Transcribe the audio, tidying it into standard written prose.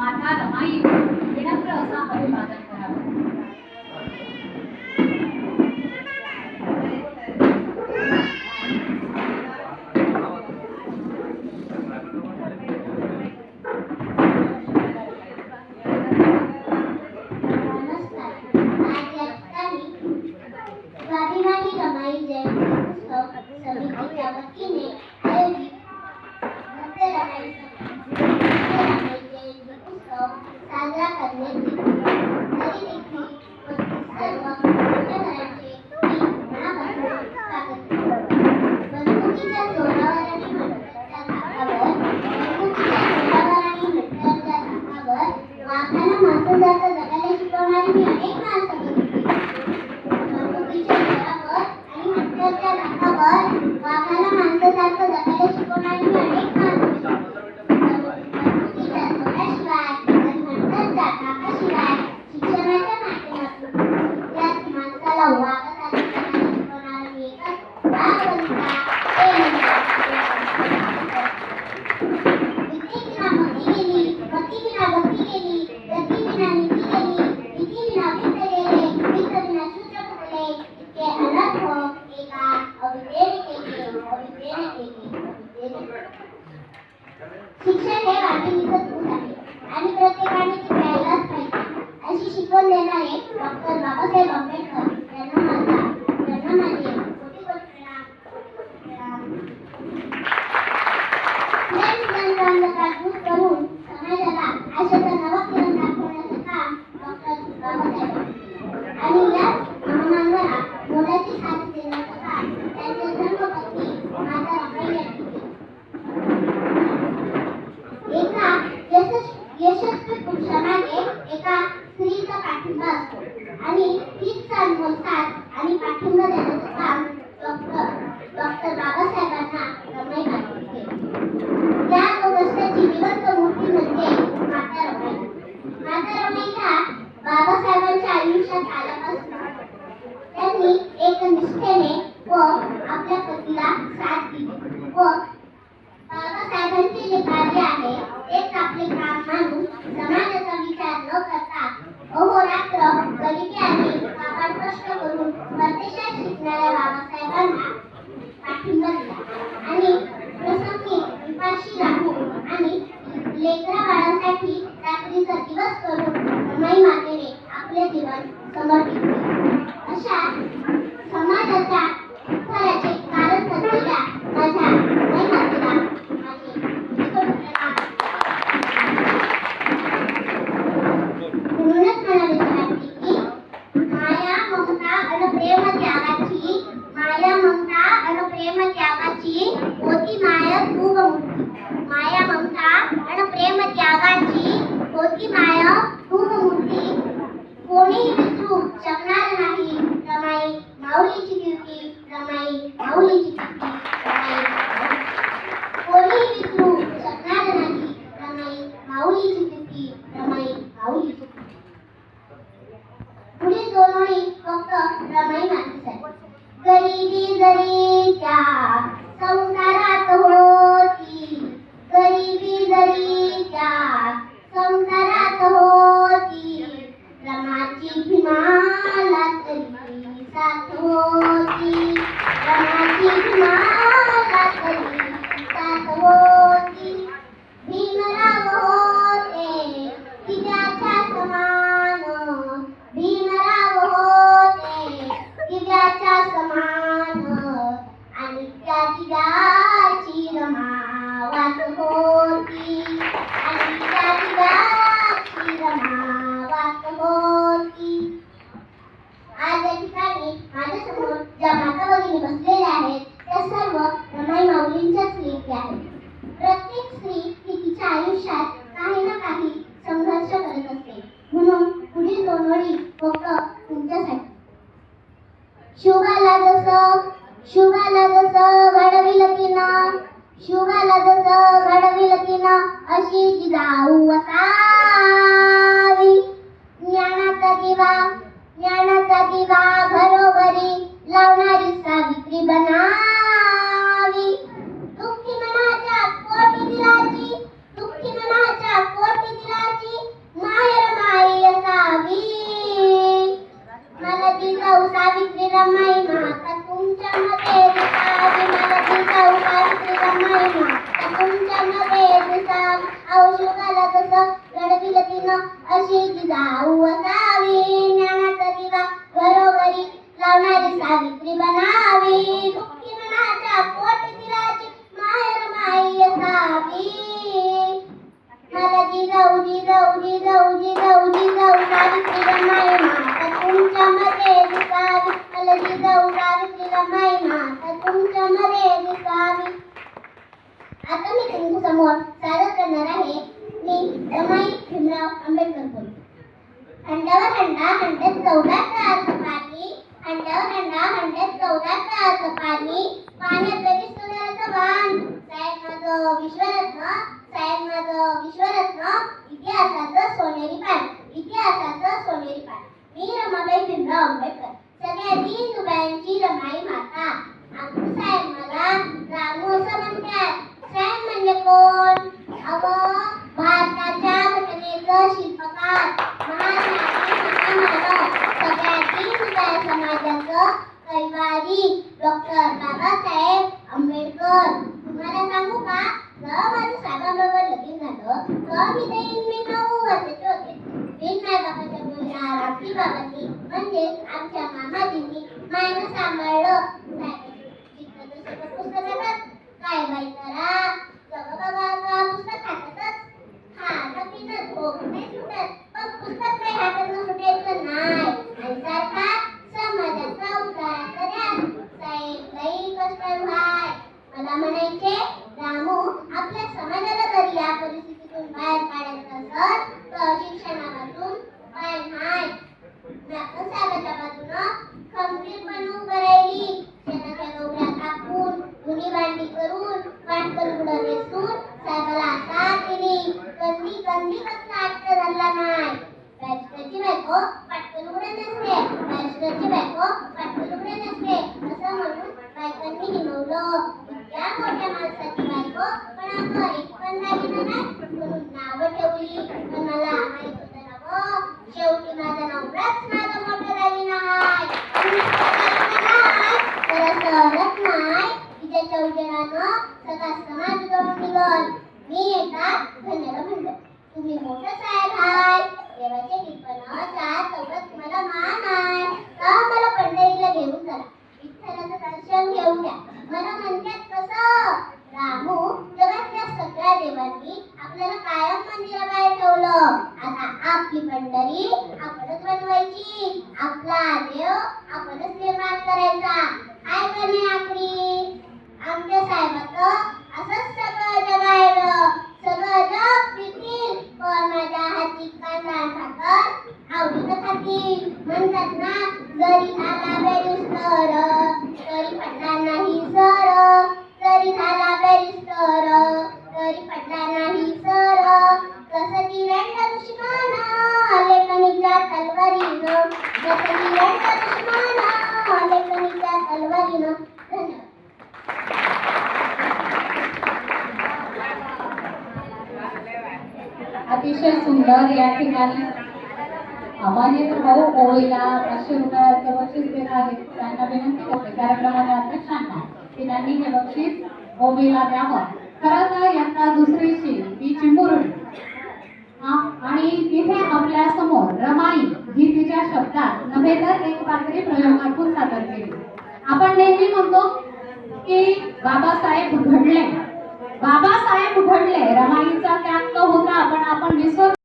माता रमाई विनम्र असा अभिवादन करावं. स्वाभिमानी रमाई जयंती उत्सव समितीच्या वतीने आयोजित भव्य रमाई जयंती उत्सव साजरा करण्यात येतो. तरी देखील सर्व पुण्यकरांचे मी मनापासून स्वागत करतो. बंदुकीच्या जोरावर आणि मंडळाच्या धाकावर वाघाला मांस जात जगायला शिकवणारी मी अनेक माणसं बघितली. बंदुकीच्या जोरावर आणि हत्यारच्या धाकावर वाघाला माणसासारखं जगायला शिकवणारी मी अनेक माणसं बघितली. बंदुकीच्या जोराशिवाय आणि हत्यारच्या धाकाशिवाय शिक्षणाच्या माध्यमातून या माणसाला वाघासारखं जगायला शिकवणारा मी एकच वाघबंधूचा ते म्हणजे विद्येविना मती गेली, मतीविना गती गेली, गतीविना नीती गेली, नीतीविना वित्त गेले, वित्तविना शूद्र फुटले. इतके अनर्थ एका अविद्येने केले, अविद्येने केले, अविद्येने केले. शिक्षण हे वाटिणीचं दूध आहे आणि प्रत्येकाने ते प्यायलाच पाहिजे अशी शिकवण देणारे डॉक्टर बाबासाहेब आंबेडकर यांना माझे कोटी कोटी प्रणाम. दूर करून समाजाला आशेचा नवा किरण दाखवण्याचं काम डॉक्टर बाबासाहेब आणि या महामानवाला मोलाची साथ देण्याचं काम त्यांच्या धर्मपत्नी माता रमाई यांनी केलं. एका यशस्वी पुरुषामागे एका स्त्रीचा पाठिंबा असतो आणि हीच चांगली साथ आणि पाठिंबा देण्याचं काम डॉक्टर बाबासाहेबांना रमाई यांनी केलं. त्या गोष्टीची जिवंत मूर्ती म्हणजे माता रमाई. माता रमाई ह्या बाबासाहेबांच्या आयुष्यात आल्यापासून त्यांनी एक निष्ठेने व आपल्या पतीला साथ दिली व बाबासाहेबांचे जे कार्य आहे तेच आपले काम मानून समाजाचा विचार न करता अहोरात्र गरिबी आणि काबाड कष्ट करून परदेशात शिकणाऱ्या बाबासाहेबांना पाठिंबा दिला आणि प्रसंगी उपाशी राहून आणि लेकरा बाळांसाठी रात्रीचा दिवस करून रमाई मातेने आपले जीवन समर्पित केले. अशा समाजाच्या उत्थानाचे कारण ठरलेल्या माझ्या रमाई मातेला माझे निकोट प्रणाम. म्हणूनच मला विचारते की माया ममता आणि प्रेम त्यागाची, माया ममता आणि प्रेम त्यागाची होती माया खूप मूर्ती. माया ममता आणि प्रेम त्यागाची होती माया खूप मूर्ती. कोणीही विसरू शकणार नाही रमाई माऊलीची कीर्ती, रमाई माऊलीची कीर्ती, रमाई कोणीही विसरू शकणार नाही रमाई माऊलीची कीर्ती, रमाई माऊलीची कीर्ती. पुढील दोन ओळी फक्त रमाई मातेसाठी. गरिबी जरी त्या संसारात होती, गरिबी जरी त्या संसारात होती, रमाची भीमाला तरी साथ होती, रमाची भीमाला तरी साथ होती. भीमराव होते दिव्याच्या समान, भीमराव होते दिव्याच्या समान आणि त्या दिव्याची रमावत होती, आणि त्या दिव्याची रमावत होती. आज या ठिकाणी माझ्यासमोर ज्या माता भगिनी बसलेल्या आहेत त्या सर्व रमाई माऊलींच्याच लेकी आहेत. प्रत्येक स्त्री ही तिच्या आयुष्यात काही ना काही संघर्ष करत असते. म्हणून पुढील दोन ओळी फक्त तुमच्यासाठी. शुभाला जसं घडविलं तिनं, शुभाला जसं घडविलं तिनं अशी जिजाऊ असावी. ज्ञानाचा दिवा घरोघरी लावणारी सावित्री बनावी. दुःखी मनाच्या कोटी दिलाची, दुःखी मनाच्या कोटी दिलाची श्लोकाला जसं घडविलं तिनं अशी जिजाऊ असावी. ज्ञानाचा दिवा घरोघरी लावणारी सावित्री बनावी. दुःखी मनाच्या पोटी तिलाची माहेर माई असावी. मला जिजाऊ जिजाऊ जिजाऊ जिजाऊ जिजाऊ सावित्री बनाई माता तुमच्या मध्ये दिसावी. मला जिजाऊ सावित्री बनाई माता तुमच्या मध्ये दिसावी. आता मी तुमच्या समोर सादर करणार आहे मी रमाई भीमराव आंबेडकर बोल. हंड्यावर हंडा हंड्यात 14 तास पाणी. हंड्यावर हंडा हंड्यात 14 तास पाणी. पाण्यात तरी सुधाराचं वाण. साहेब माझं विश्वरत्न. साहेब माझं विश्वरत्न. इतिहासाचं सोनेरी पान. इतिहासाचं सोनेरी पान. मी रमाबाई भीमराव आंबेडकर सगळ्या दीनदुबळ्यांची रमाई माता. आमचं साहेब मला रामू असं म्हणतात. साहेब म्हणजे कोण? भारताच्या घटनेचं शिल्पकार महान मानव सगळ्या दीनदुबळ्या समाजाचं कैवारी डॉक्टर बाबासाहेब आंबेडकर. तुम्हाला सांगू का जेव्हा माझं साहेबांबरोबर लगीन झालं तेव्हा मी 9 वर्षाचे होते. बिन मायबापाच्या मुलीला रात्री बाबांनी म्हणजे आमच्या मामाजींनी मायनं सांभाळलं. पुस्तकातच काय बाई करा सगळं बाबा पुस्तक हातातच खाणं पिणं झोप नाही सुटत पण पुस्तक काही हातातनं सुटायचं नाही. आणि सारखा समाजाचा उतारा करा साहेब लई कष्ट व्हाय. मला म्हणायचे रामू आपल्या समाजाला जर या परिस्थितीतून बाहेर काढायचं असेल तर शिक्षणापासून बाहेर नाही. डॉक्टर साहेबाच्या बाजूनं खंबीरपणे उभं राहिली. शेताच्या डोंगऱ्या कापून धुणी भांडी करून पाटकरगुडं नेसून साहेबाला साथ दिली. कधी कधी कसला अट्ट झाला नाही. बॅरिस्टरची बायको पाटकरगुडं नसते. बॅरिस्टरची बायको पाटकरगुडं नसते असं म्हणून बायकांनी हिणवलं. त्या मोठ्या माणसाची बायको पण आम्हाला एक पण दागिना नाही म्हणून नावं ठेवली. पण मला माहित होतं ना गं शेवटी माझा नवराच माझा मोठा दागिना आहे. तर असं हरत नाही तिच्या चौजनानं सगळा समाज जळून निघल. मी एकदा धन्याला म्हणलं तुम्ही मोठं साहेब हाय देवाच्या कृपेनं चौकात तुम्हाला मान आहे का मला पंढरीला घेऊन चला विठ्ठलाचं दर्शन घेऊन द्या. मला म्हणतात कसं रामू जगातल्या सगळ्या देवांनी आपल्याला कायम मंदिराबाहेर ठेवलं. आता आपली पंढरी आपणच बनवायची. आपला देव आपणच निर्माण करायचा. काय करणे आखरी आमच्या साहेबाचं असंच सगळं जग आहे. सगळं जग पितील पण माझ्या हाती कांदा भाकर आवडीनं खातील. म्हणतात ना जरी झाला बॅरिस्टर तरी पडला नाही सर. जरी झाला बॅरिस्टर तरी पडला नाही सर. कसं ती रंड दुश्मन लेखणीच्या तलवारीनं. कसं ती रंड दुश्मन लेखणीच्या तलवारीनं. धन्यवाद. अतिशय सुंदर या ठिकाणी अमानित भाऊ ओळीला 500 रुपयाचं बक्षीस देत आहेत. त्यांना विनंती करते कार्यक्रमाच्या अध्यक्षांना की त्यांनी हे बक्षीस ओबीला द्यावं. खरं तर यंदा दुसरीची ती चिंबुर्णी आणि तिथे आपल्या समोर रमाई ही तिच्या शब्दात नव्हे तर एक पात्री प्रयोगातून सादर केली. आपण नेहमी म्हणतो की बाबासाहेब घडले. बाबासाहेब घडले. रमाईचा त्याग होता पण आपण विसरतो.